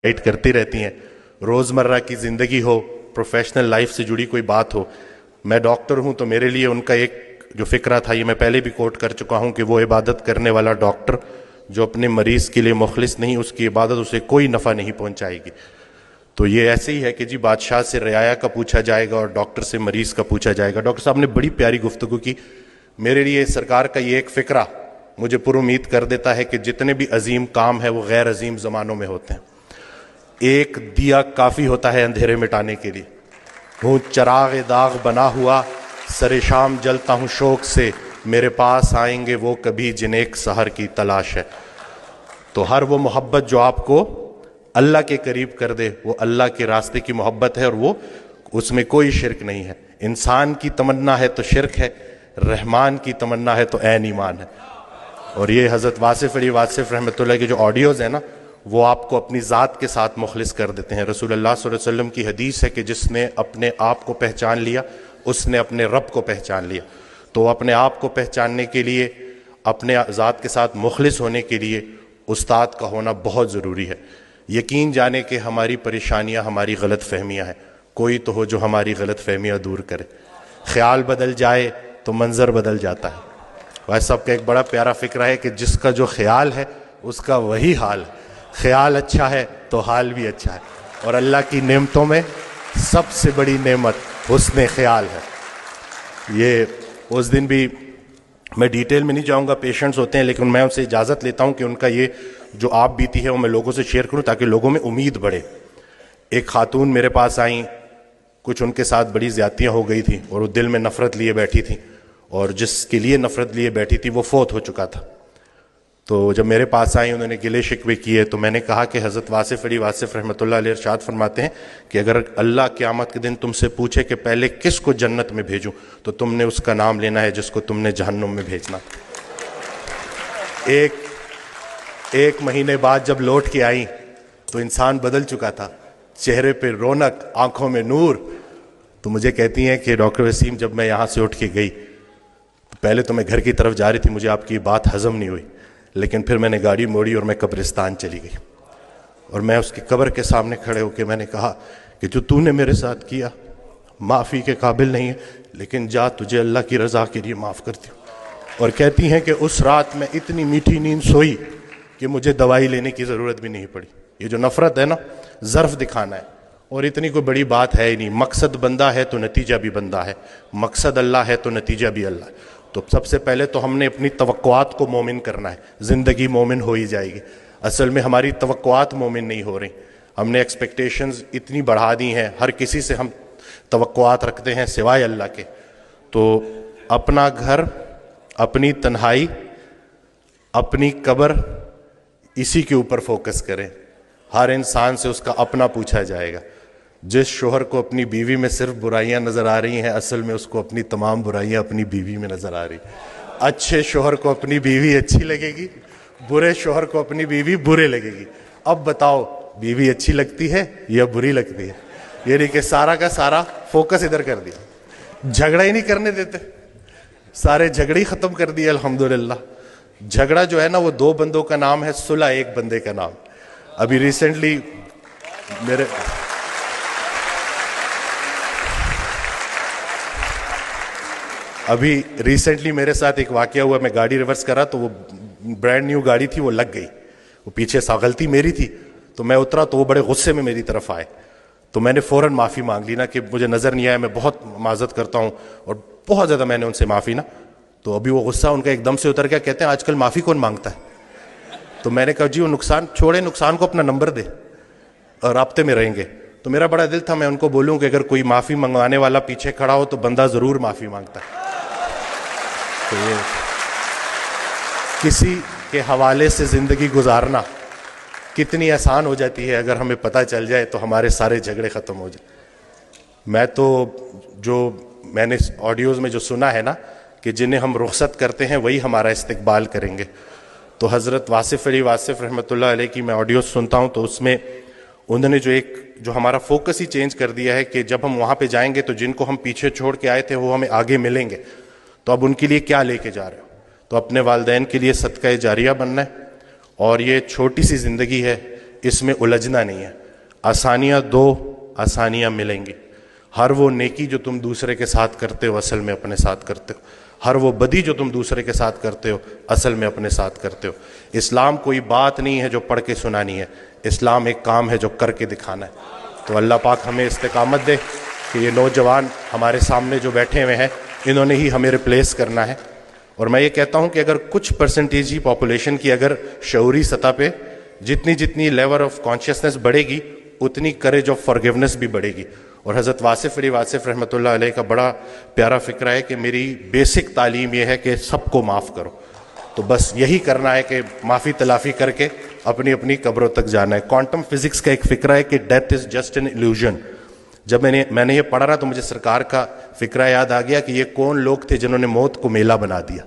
Guide करती रहती हैं, रोज़मर्रा की ज़िंदगी हो, प्रोफेशनल लाइफ से जुड़ी कोई बात हो। मैं डॉक्टर हूं तो मेरे लिए उनका एक जो फ़िक्रा था, ये मैं पहले भी कोट कर चुका हूं कि वो इबादत करने वाला डॉक्टर जो अपने मरीज़ के लिए मुखलिस नहीं, उसकी इबादत उसे कोई नफ़ा नहीं पहुंचाएगी। तो ये ऐसे ही है कि जी बादशाह से रियाया का पूछा जाएगा और डॉक्टर से मरीज़ का पूछा जाएगा। डॉक्टर साहब ने बड़ी प्यारी गुफ्तगू की। मेरे लिए सरकार का ये एक फ़िक्रा मुझे पुरुमीद कर देता है कि जितने भी अजीम काम है वो गैर अजीम ज़मानों में होते हैं। एक दिया काफ़ी होता है अंधेरे मिटाने के लिए। हूँ चराग दाग बना हुआ, सरे शाम जलता हूँ शौक से, मेरे पास आएंगे वो कभी जिन्हें एक सहर की तलाश है। तो हर वो मोहब्बत जो आपको अल्लाह के करीब कर दे, वो अल्लाह के रास्ते की मोहब्बत है और वो उसमें कोई शिरक नहीं है। इंसान की तमन्ना है तो शिरक है, रहमान की तमन्ना है तो ऐन ईमान है। और ये हज़रत वासिफ़ अली वासिफ़ रहमतुल्लाह के जो ऑडियोज़ हैं ना, वो आपको अपनी ज़ात के साथ मुखलिस कर देते हैं। रसूलुल्लाह सल्लल्लाहु अलैहि वसल्लम की हदीस है कि जिसने अपने आप को पहचान लिया उसने अपने रब को पहचान लिया। तो अपने आप को पहचानने के लिए, अपने ज़ात के साथ मुखलिस होने के लिए उस्ताद का होना बहुत ज़रूरी है। यकीन जाने कि हमारी परेशानियाँ हमारी गलत फहमियाँ हैं, कोई तो हो जो हमारी गलत फहमियाँ दूर करे। ख्याल बदल जाए तो मंज़र बदल जाता है। भाई साहब का एक बड़ा प्यारा फ़िक्रा है कि जिसका जो ख्याल है उसका वही हाल है। ख्याल अच्छा है तो हाल भी अच्छा है। और अल्लाह की नेमतों में सबसे बड़ी नेमत हुस्न ख्याल है। ये उस दिन भी मैं डिटेल में नहीं जाऊंगा, पेशेंट्स होते हैं, लेकिन मैं उनसे इजाज़त लेता हूं कि उनका ये जो आप बीती है वो मैं लोगों से शेयर करूं ताकि लोगों में उम्मीद बढ़े। एक खातून मेरे पास आई, कुछ उनके साथ बड़ी ज़्यादतियाँ हो गई थी और वो दिल में नफ़रत लिए बैठी थी, और जिसके लिए नफ़रत लिए बैठी थी वो फौत हो चुका था। तो जब मेरे पास आई, उन्होंने गिले शिकवे किए, तो मैंने कहा कि हज़रत वासिफ़ अली वासिफ़ रहमतुल्लाह अलैह इरशाद फरमाते हैं कि अगर अल्लाह क़यामत के दिन तुमसे पूछे कि पहले किस को जन्नत में भेजूं, तो तुमने उसका नाम लेना है जिसको तुमने जहन्नुम में भेजना। एक महीने बाद जब लौट के आई तो इंसान बदल चुका था, चेहरे पे रौनक, आंखों में नूर। तो मुझे कहती हैं कि डॉक्टर वसीम, जब मैं यहाँ से उठ के गई तो पहले तो मैं घर की तरफ जा रही थी, मुझे आपकी बात हज़म नहीं हुई, लेकिन फिर मैंने गाड़ी मोड़ी और मैं कब्रिस्तान चली गई। और मैं उसकी कब्र के सामने खड़े होकर मैंने कहा कि जो तूने मेरे साथ किया माफ़ी के काबिल नहीं है, लेकिन जा, तुझे अल्लाह की रज़ा के लिए माफ़ करती हूँ। और कहती हैं कि उस रात में इतनी मीठी नींद सोई कि मुझे दवाई लेने की ज़रूरत भी नहीं पड़ी। ये जो नफ़रत है ना, ज़र्फ़ दिखाना है, और इतनी कोई बड़ी बात है ही नहीं। मकसद बंदा है तो नतीजा भी बंदा है, मकसद अल्लाह है तो नतीजा भी अल्लाह है। तो सबसे पहले तो हमने अपनी तवक्कुआत को मोमिन करना है, ज़िंदगी मोमिन हो ही जाएगी। असल में हमारी तवक्कुआत मोमिन नहीं हो रही, हमने एक्सपेक्टेशंस इतनी बढ़ा दी हैं, हर किसी से हम तवक्कुआत रखते हैं सिवाय अल्लाह के। तो अपना घर, अपनी तन्हाई, अपनी कब्र, इसी के ऊपर फोकस करें। हर इंसान से उसका अपना पूछा जाएगा। जिस शोहर को अपनी बीवी में सिर्फ बुराइयां नजर आ रही हैं, असल में उसको अपनी तमाम बुराइयां अपनी बीवी में नजर आ रही। अच्छे शोहर को अपनी बीवी अच्छी लगेगी, बुरे शोहर को अपनी बीवी बुरे लगेगी। अब बताओ, बीवी अच्छी लगती है या बुरी लगती है? ये नहीं कि सारा का सारा फोकस इधर कर दिया, झगड़ा ही नहीं करने देते, सारे झगड़े ही खत्म कर दिए। अल्हम्दुलिल्लाह झगड़ा जो है ना, वो दो बंदों का नाम है, सुलह एक बंदे का नाम। अभी रिसेंटली मेरे साथ एक वाकया हुआ। मैं गाड़ी रिवर्स करा तो वो ब्रांड न्यू गाड़ी थी, वो लग गई। वो पीछे सा गलती मेरी थी, तो मैं उतरा तो वो बड़े गुस्से में मेरी तरफ आए। तो मैंने फ़ौरन माफ़ी मांग ली ना कि मुझे नज़र नहीं आया, मैं बहुत माज़रत करता हूँ, और बहुत ज़्यादा मैंने उनसे माफ़ी ना। तो अभी वो गुस्सा उनका एकदम से उतर गया। कहते हैं आजकल माफ़ी कौन मांगता है? तो मैंने कहा जी वो नुकसान छोड़े, नुकसान को अपना नंबर दे और राब्ते में रहेंगे। तो मेरा बड़ा दिल था मैं उनको बोलूँ कि अगर कोई माफ़ी मंगवाने वाला पीछे खड़ा हो तो बंदा ज़रूर माफ़ी मांगता है। तो ये किसी के हवाले से ज़िंदगी गुजारना कितनी आसान हो जाती है, अगर हमें पता चल जाए तो हमारे सारे झगड़े ख़त्म हो जाए। मैं तो जो मैंने ऑडियोज़ में जो सुना है ना कि जिन्हें हम रुखसत करते हैं वही हमारा इस्तकबाल करेंगे। तो हज़रत वासिफ़ अली वासिफ़ रहमतुल्लाह अलैह की मैं ऑडियो सुनता हूँ तो उसमें उन्होंने जो हमारा फोकस ही चेंज कर दिया है कि जब हम वहाँ पे जाएंगे तो जिनको हम पीछे छोड़ के आए थे वो हमें आगे मिलेंगे। तो अब उनके लिए क्या लेके जा रहे हो? तो अपने वालिदैन के लिए सदका जारिया बनना है। और ये छोटी सी ज़िंदगी है, اس میں الجھنا نہیں ہے. آسانیاں دو آسانیاں ملیں گی. ہر وہ نیکی جو تم دوسرے کے ساتھ کرتے ہو اصل میں اپنے ساتھ کرتے ہو. ہر وہ بدی جو تم دوسرے کے ساتھ کرتے ہو اصل میں اپنے ساتھ کرتے ہو. اسلام کوئی بات نہیں ہے جو پڑھ کے سنانی ہے، اسلام ایک کام ہے جو کر کے دکھانا ہے. تو اللہ پاک ہمیں استقامت دے کہ یہ نوجوان ہمارے سامنے جو بیٹھے ہوئے ہیں انہوں نے ہی ہمیں ریپلیس کرنا ہے. اور میں یہ کہتا ہوں کہ اگر کچھ پرسنٹیج ہی پاپولیشن کی اگر شعوری سطح پہ جتنی لیول آف کانشیسنس بڑھے گی اتنی کریج آف فارگیونیس بھی بڑھے گی. اور حضرت واصف علی واصف رحمۃ اللہ علیہ کا بڑا پیارا فکرہ ہے کہ میری بیسک تعلیم یہ ہے کہ سب کو معاف کرو. تو بس یہی کرنا ہے کہ معافی تلافی کر کے اپنی اپنی قبروں تک جانا ہے. کوانٹم فزکس کا ایک فکرہ ہے کہ death is just an illusion. جب میں نے یہ پڑھا نا تو مجھے سرکار کا فکرہ یاد آ گیا کہ یہ کون لوگ تھے جنہوں نے موت کو میلہ بنا دیا.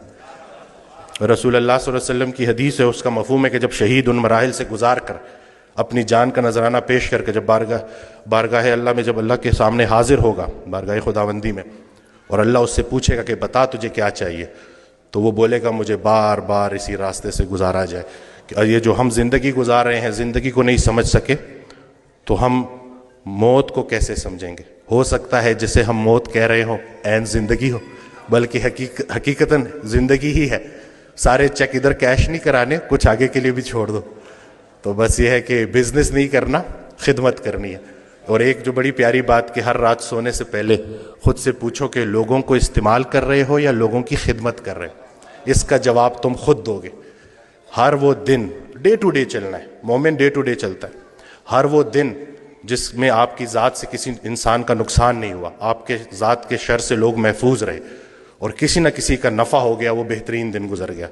رسول اللہ صلی اللہ علیہ وسلم کی حدیث ہے، اس کا مفہوم ہے کہ جب شہید ان مراحل سے گزار کر اپنی جان کا نذرانہ پیش کر کے جب بارگاہ اللہ میں جب اللہ کے سامنے حاضر ہوگا بارگاہ خداوندی میں، اور اللہ اس سے پوچھے گا کہ بتا تجھے کیا چاہیے، تو وہ بولے گا مجھے بار بار اسی راستے سے گزارا جائے. کہ یہ جو ہم زندگی گزار رہے ہیں زندگی کو نہیں سمجھ سکے تو ہم موت کو کیسے سمجھیں گے. ہو سکتا ہے جسے ہم موت کہہ رہے ہوں عین زندگی ہو، بلکہ حقیقتاً زندگی ہی ہے. سارے چیک ادھر کیش نہیں کرانے، کچھ آگے کے لیے بھی چھوڑ دو. تو بس یہ ہے کہ بزنس نہیں کرنا، خدمت کرنی ہے. اور ایک جو بڑی پیاری بات کہ ہر رات سونے سے پہلے خود سے پوچھو کہ لوگوں کو استعمال کر رہے ہو یا لوگوں کی خدمت کر رہے ہو. اس کا جواب تم خود دو گے. ہر وہ دن ڈے ٹو ڈے چلنا ہے، مومن ڈے ٹو ڈے چلتا ہے. ہر وہ دن جس میں آپ کی ذات سے کسی انسان کا نقصان نہیں ہوا، آپ کے ذات کے شر سے لوگ محفوظ رہے، اور کسی نہ کسی کا نفع ہو گیا، وہ بہترین دن گزر گیا.